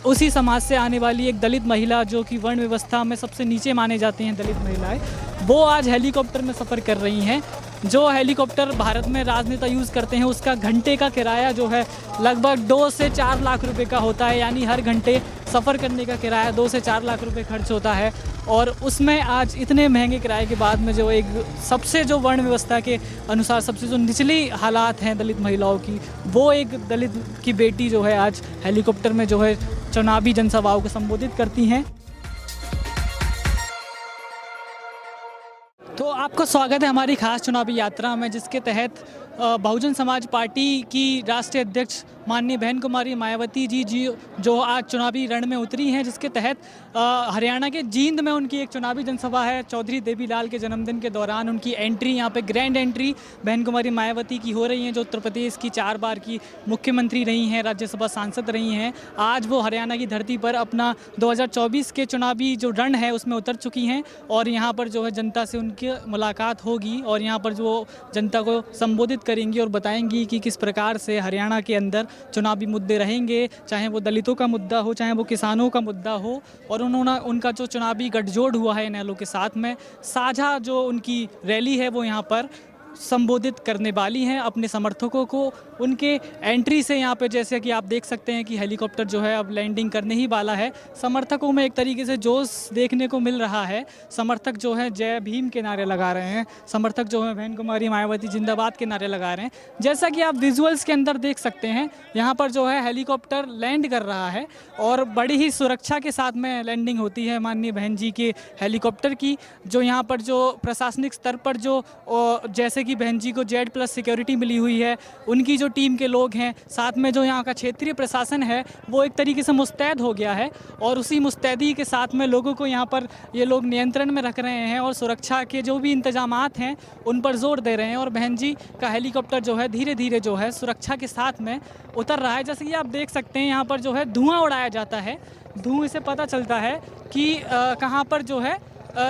उसी समाज से आने वाली एक दलित महिला, जो कि वर्ण व्यवस्था में सबसे नीचे माने जाते हैं दलित महिलाएं, वो आज हेलीकॉप्टर में सफ़र कर रही हैं। जो हेलीकॉप्टर भारत में राजनेता यूज़ करते हैं, उसका घंटे का किराया जो है लगभग 2 से 4 लाख रुपए का होता है। यानी हर घंटे सफ़र करने का किराया 2 से 4 लाख रुपए खर्च होता है। और उसमें आज इतने महंगे किराए के बाद में जो एक सबसे जो वर्ण व्यवस्था के अनुसार सबसे जो निचली हालात हैं दलित महिलाओं की, वो एक दलित की बेटी जो है आज हेलीकॉप्टर में जो है चुनावी जनसभाओं को संबोधित करती हैं। तो आपका स्वागत है हमारी खास चुनावी यात्रा में, जिसके तहत बहुजन समाज पार्टी की राष्ट्रीय अध्यक्ष माननीय बहन कुमारी मायावती जी जो आज चुनावी रण में उतरी हैं, जिसके तहत हरियाणा के जींद में उनकी एक चुनावी जनसभा है। चौधरी देवीलाल के जन्मदिन के दौरान उनकी एंट्री, यहाँ पे ग्रैंड एंट्री बहन कुमारी मायावती की हो रही है, जो उत्तर प्रदेश की 4 बार की मुख्यमंत्री रही हैं, राज्यसभा सांसद रही हैं। आज वो हरियाणा की धरती पर अपना 2024 के चुनावी जो रण है उसमें उतर चुकी हैं और यहाँ पर जो है जनता से उनकी मुलाकात होगी और यहाँ पर जो जनता को संबोधित करेंगी और बताएंगी कि किस प्रकार से हरियाणा के अंदर चुनावी मुद्दे रहेंगे, चाहे वो दलितों का मुद्दा हो, चाहे वो किसानों का मुद्दा हो। और उनका जो चुनावी गठजोड़ हुआ है इनेलो के साथ में, साझा जो उनकी रैली है वो यहाँ पर संबोधित करने वाली हैं अपने समर्थकों को। उनके एंट्री से यहाँ पे जैसे कि आप देख सकते हैं कि हेलीकॉप्टर जो है अब लैंडिंग करने ही वाला है। समर्थकों में एक तरीके से जोश देखने को मिल रहा है। समर्थक जो है जय भीम के नारे लगा रहे हैं, समर्थक जो है बहन कुमारी मायावती जिंदाबाद के नारे लगा रहे हैं। जैसा कि आप विजुअल्स के अंदर देख सकते हैं, यहाँ पर जो है हेलीकॉप्टर लैंड कर रहा है और बड़ी ही सुरक्षा के साथ में लैंडिंग होती है माननीय बहन जी के हेलीकॉप्टर की। जो यहाँ पर जो प्रशासनिक स्तर पर जो जैसे कि बहन जी को Z+ सिक्योरिटी मिली हुई है, उनकी जो टीम के लोग हैं, साथ में जो यहाँ का क्षेत्रीय प्रशासन है वो एक तरीके से मुस्तैद हो गया है और उसी मुस्तैदी के साथ में लोगों को यहाँ पर ये लोग नियंत्रण में रख रहे हैं और सुरक्षा के जो भी इंतजामात हैं उन पर जोर दे रहे हैं। और बहन जी का हेलीकॉप्टर जो है धीरे धीरे जो है सुरक्षा के साथ में उतर रहा है। जैसे कि आप देख सकते हैं यहाँ पर जो है धुआं उड़ाया जाता है। धुएं से पता चलता है कि कहाँ पर जो है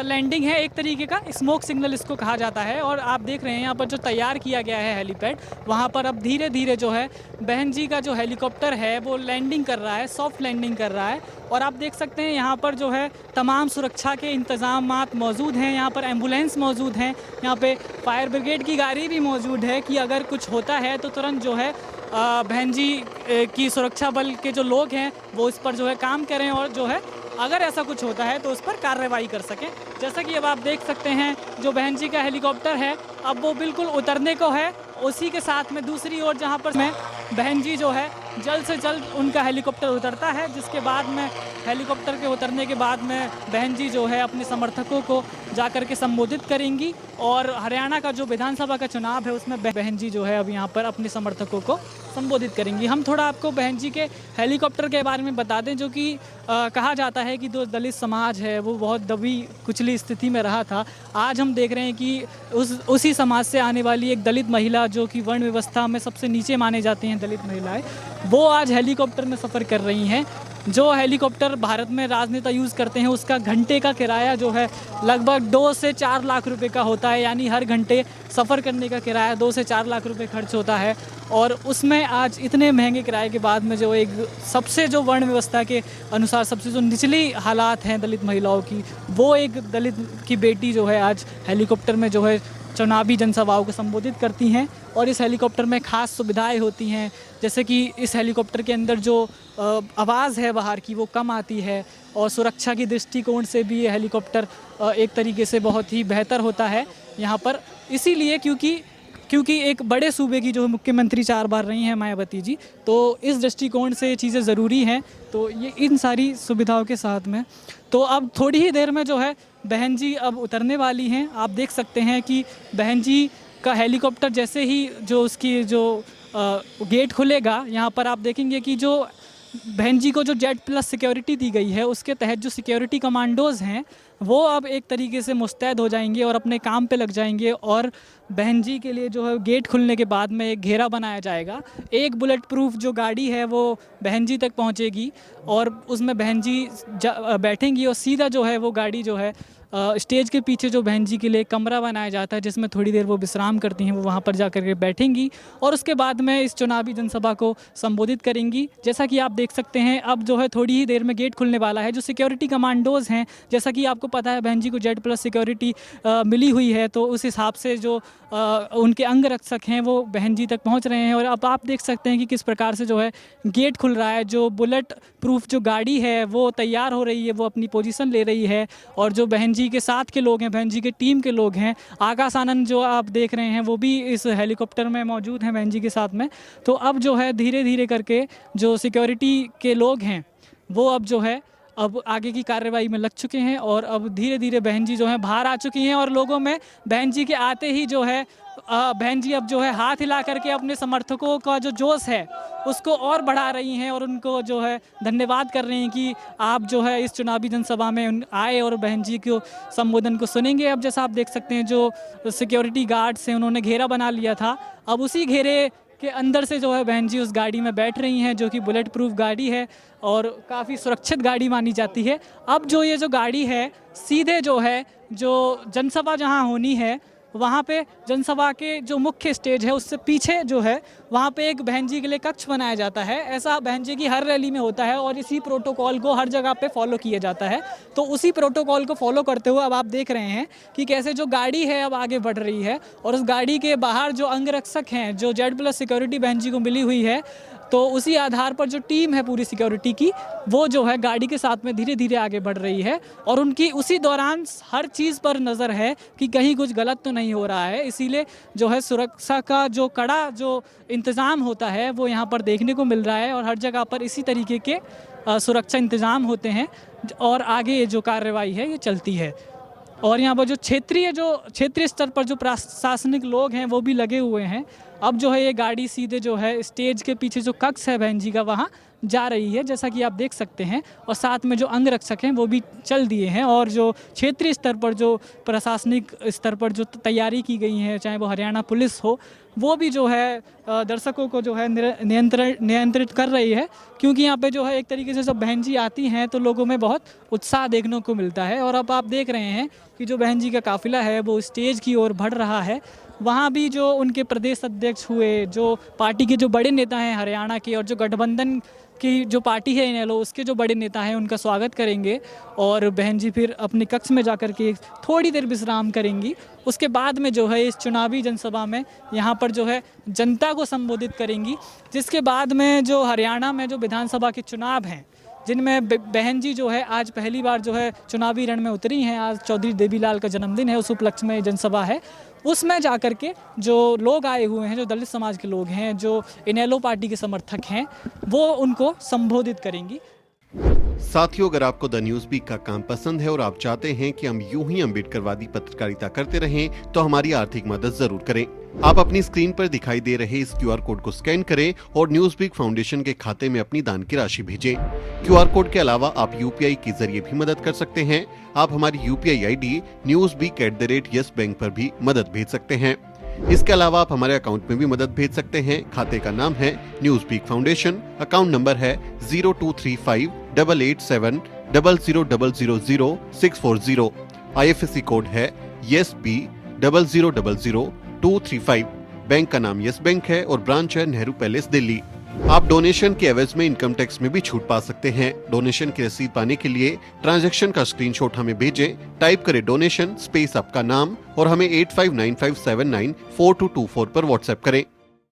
लैंडिंग है, एक तरीके का स्मोक सिग्नल इसको कहा जाता है। और आप देख रहे हैं यहाँ पर जो तैयार किया गया है हेलीपैड, वहाँ पर अब धीरे धीरे जो है बहन जी का जो हेलीकॉप्टर है वो लैंडिंग कर रहा है, सॉफ्ट लैंडिंग कर रहा है। और आप देख सकते हैं यहाँ पर जो है तमाम सुरक्षा के इंतजामात मौजूद हैं। यहाँ पर एम्बुलेंस मौजूद हैं, यहाँ पे फायर ब्रिगेड की गाड़ी भी मौजूद है कि अगर कुछ होता है तो तुरंत जो है बहन जी की सुरक्षा बल के जो लोग हैं वो इस पर जो है काम करें और जो है अगर ऐसा कुछ होता है तो उस पर कार्रवाई कर सकें। जैसा कि अब आप देख सकते हैं जो बहन जी का हेलीकॉप्टर है अब वो बिल्कुल उतरने को है। उसी के साथ में दूसरी ओर जहां पर मैं बहन जी जो है जल्द से जल्द उनका हेलीकॉप्टर उतरता है, जिसके बाद में हेलीकॉप्टर के उतरने के बाद में बहन जी जो है अपने समर्थकों को जाकर के संबोधित करेंगी। और हरियाणा का जो विधानसभा का चुनाव है उसमें बहन जी जो है अब यहाँ पर अपने समर्थकों को संबोधित करेंगी। हम थोड़ा आपको बहन जी के हेलीकॉप्टर के बारे में बता दें, जो कि कहा जाता है कि जो दलित समाज है वो बहुत दबी कुचली स्थिति में रहा था। आज हम देख रहे हैं कि उसी समाज से आने वाली एक दलित महिला, जो कि वर्ण व्यवस्था में सबसे नीचे माने जाते हैं दलित महिलाएं, वो आज हेलीकॉप्टर में सफ़र कर रही हैं। जो हेलीकॉप्टर भारत में राजनेता यूज़ करते हैं, उसका घंटे का किराया जो है लगभग 2 से 4 लाख रुपए का होता है। यानी हर घंटे सफ़र करने का किराया 2 से 4 लाख रुपए खर्च होता है। और उसमें आज इतने महंगे किराए के बाद में जो एक सबसे जो वर्ण व्यवस्था के अनुसार सबसे जो निचली हालात हैं दलित महिलाओं की, वो एक दलित की बेटी जो है आज हेलीकॉप्टर में जो है चुनावी जनसभाओं को संबोधित करती हैं। और इस हेलीकॉप्टर में ख़ास सुविधाएं होती हैं, जैसे कि इस हेलीकॉप्टर के अंदर जो आवाज़ है बाहर की वो कम आती है और सुरक्षा की दृष्टिकोण से भी ये हेलीकॉप्टर एक तरीके से बहुत ही बेहतर होता है यहाँ पर। इसीलिए क्योंकि एक बड़े सूबे की जो मुख्यमंत्री 4 बार रही हैं मायावती जी, तो इस दृष्टिकोण से ये चीज़ें ज़रूरी हैं। तो ये इन सारी सुविधाओं के साथ में तो अब थोड़ी ही देर में जो है बहन जी अब उतरने वाली हैं। आप देख सकते हैं कि बहन जी का हेलीकॉप्टर जैसे ही जो उसकी जो गेट खुलेगा, यहाँ पर आप देखेंगे कि जो बहन जी को जो Z+ सिक्योरिटी दी गई है उसके तहत जो सिक्योरिटी कमांडोज़ हैं वो अब एक तरीके से मुस्तैद हो जाएंगे और अपने काम पे लग जाएंगे। और बहन जी के लिए जो है गेट खुलने के बाद में एक घेरा बनाया जाएगा। एक बुलेट प्रूफ जो गाड़ी है वो बहन जी तक पहुंचेगी और उसमें बहन जी बैठेंगी और सीधा जो है वो गाड़ी जो है स्टेज के पीछे जो बहन जी के लिए कमरा बनाया जाता है जिसमें थोड़ी देर वो विश्राम करती हैं, वो वहाँ पर जा कर के बैठेंगी और उसके बाद में इस चुनावी जनसभा को संबोधित करेंगी। जैसा कि आप देख सकते हैं अब जो है थोड़ी ही देर में गेट खुलने वाला है। जो सिक्योरिटी कमांडोज़ हैं, जैसा कि आपको पता है बहन जी को जेड प्लस सिक्योरिटी मिली हुई है, तो उस हिसाब से जो उनके अंगरक्षक हैं वो बहन जी तक पहुंच रहे हैं। और अब आप देख सकते हैं कि किस प्रकार से जो है गेट खुल रहा है। जो बुलेट प्रूफ जो गाड़ी है वो तैयार हो रही है, वो अपनी पोजीशन ले रही है और जो बहन जी के साथ के लोग हैं, बहन जी के टीम के लोग हैं, आकाश आनंद जो आप देख रहे हैं वो भी इस हेलीकॉप्टर में मौजूद हैं बहन जी के साथ में। तो अब जो है धीरे धीरे करके जो सिक्योरिटी के लोग हैं वो अब जो है अब आगे की कार्रवाई में लग चुके हैं और अब धीरे धीरे बहन जी जो है बाहर आ चुकी हैं और लोगों में बहन जी के आते ही जो है बहन जी अब जो है हाथ हिला करके अपने समर्थकों का जो जोश है उसको और बढ़ा रही हैं और उनको जो है धन्यवाद कर रही हैं कि आप जो है इस चुनावी जनसभा में आए और बहन जी को संबोधन को सुनेंगे। अब जैसा आप देख सकते हैं जो सिक्योरिटी गार्ड्स हैं उन्होंने घेरा बना लिया था, अब उसी घेरे के अंदर से जो है बहन जी उस गाड़ी में बैठ रही हैं जो कि बुलेट प्रूफ गाड़ी है और काफ़ी सुरक्षित गाड़ी मानी जाती है। अब जो ये जो गाड़ी है सीधे जो है जो जनसभा जहां होनी है वहाँ पे जनसभा के जो मुख्य स्टेज है उससे पीछे जो है वहाँ पे एक बहन जी के लिए कक्ष बनाया जाता है। ऐसा बहन जी की हर रैली में होता है और इसी प्रोटोकॉल को हर जगह पे फॉलो किया जाता है। तो उसी प्रोटोकॉल को फॉलो करते हुए अब आप देख रहे हैं कि कैसे जो गाड़ी है अब आगे बढ़ रही है और उस गाड़ी के बाहर जो अंगरक्षक हैं, जो जेड प्लस सिक्योरिटी बहन जी को मिली हुई है, तो उसी आधार पर जो टीम है पूरी सिक्योरिटी की वो जो है गाड़ी के साथ में धीरे धीरे आगे बढ़ रही है और उनकी उसी दौरान हर चीज़ पर नज़र है कि कहीं कुछ गलत तो नहीं हो रहा है। इसीलिए जो है सुरक्षा का जो कड़ा जो इंतज़ाम होता है वो यहाँ पर देखने को मिल रहा है और हर जगह पर इसी तरीके के सुरक्षा इंतज़ाम होते हैं और आगे ये जो कार्रवाई है ये चलती है। और यहाँ पर जो क्षेत्रीय स्तर पर जो प्रशासनिक लोग हैं वो भी लगे हुए हैं। अब जो है ये गाड़ी सीधे जो है स्टेज के पीछे जो कक्ष है बहन जी का वहाँ जा रही है, जैसा कि आप देख सकते हैं, और साथ में जो अंगरक्षक हैं वो भी चल दिए हैं और जो क्षेत्रीय स्तर पर जो प्रशासनिक स्तर पर जो तैयारी की गई है, चाहे वो हरियाणा पुलिस हो, वो भी जो है दर्शकों को जो है नियंत्रित कर रही है। क्योंकि यहाँ पे जो है एक तरीके से जब बहन जी आती हैं तो लोगों में बहुत उत्साह देखने को मिलता है। और अब आप देख रहे हैं कि जो बहन जी का काफिला है वो स्टेज की ओर बढ़ रहा है। वहाँ भी जो उनके प्रदेश अध्यक्ष हुए, जो पार्टी के जो बड़े नेता हैं हरियाणा के और जो गठबंधन की जो पार्टी है इनेलो उसके जो बड़े नेता हैं उनका स्वागत करेंगे और बहन जी फिर अपने कक्ष में जाकर के थोड़ी देर विश्राम करेंगी। उसके बाद में जो है इस चुनावी जनसभा में यहाँ पर जो है जनता को संबोधित करेंगी, जिसके बाद में जो हरियाणा में जो विधानसभा के चुनाव हैं जिनमें बहन जी जो है आज पहली बार जो है चुनावी रण में उतरी हैं। आज चौधरी देवीलाल का जन्मदिन है, उस उपलक्ष्य में जनसभा है, उसमें जाकर के जो लोग आए हुए हैं, जो दलित समाज के लोग हैं, जो इनेलो पार्टी के समर्थक हैं, वो उनको संबोधित करेंगी। साथियों, अगर आपको द न्यूज वीक का काम पसंद है और आप चाहते हैं कि हम यूं ही अम्बेडकरवादी पत्रकारिता करते रहें तो हमारी आर्थिक मदद जरूर करें। आप अपनी स्क्रीन पर दिखाई दे रहे इस QR कोड को स्कैन करें और न्यूज वीक फाउंडेशन के खाते में अपनी दान की राशि भेजें। QR कोड के अलावा आप UPI के जरिए भी मदद कर सकते हैं। आप हमारी UPI ID newsweek@yes bank पर भी मदद भेज सकते हैं। इसके अलावा आप हमारे अकाउंट में भी मदद भेज सकते हैं। खाते का नाम है news week foundation, account number है 02358800000640। IFSC कोड है YESB 0000235। बैंक का नाम यस बैंक है और ब्रांच है नेहरू पैलेस दिल्ली। आप डोनेशन के एवज में इनकम टैक्स में भी छूट पा सकते हैं। डोनेशन की रसीद पाने के लिए ट्रांजैक्शन का स्क्रीनशॉट हमें भेजें। टाइप करें डोनेशन स्पेस आपका नाम और हमें 8595794224 पर व्हाट्सएप करें।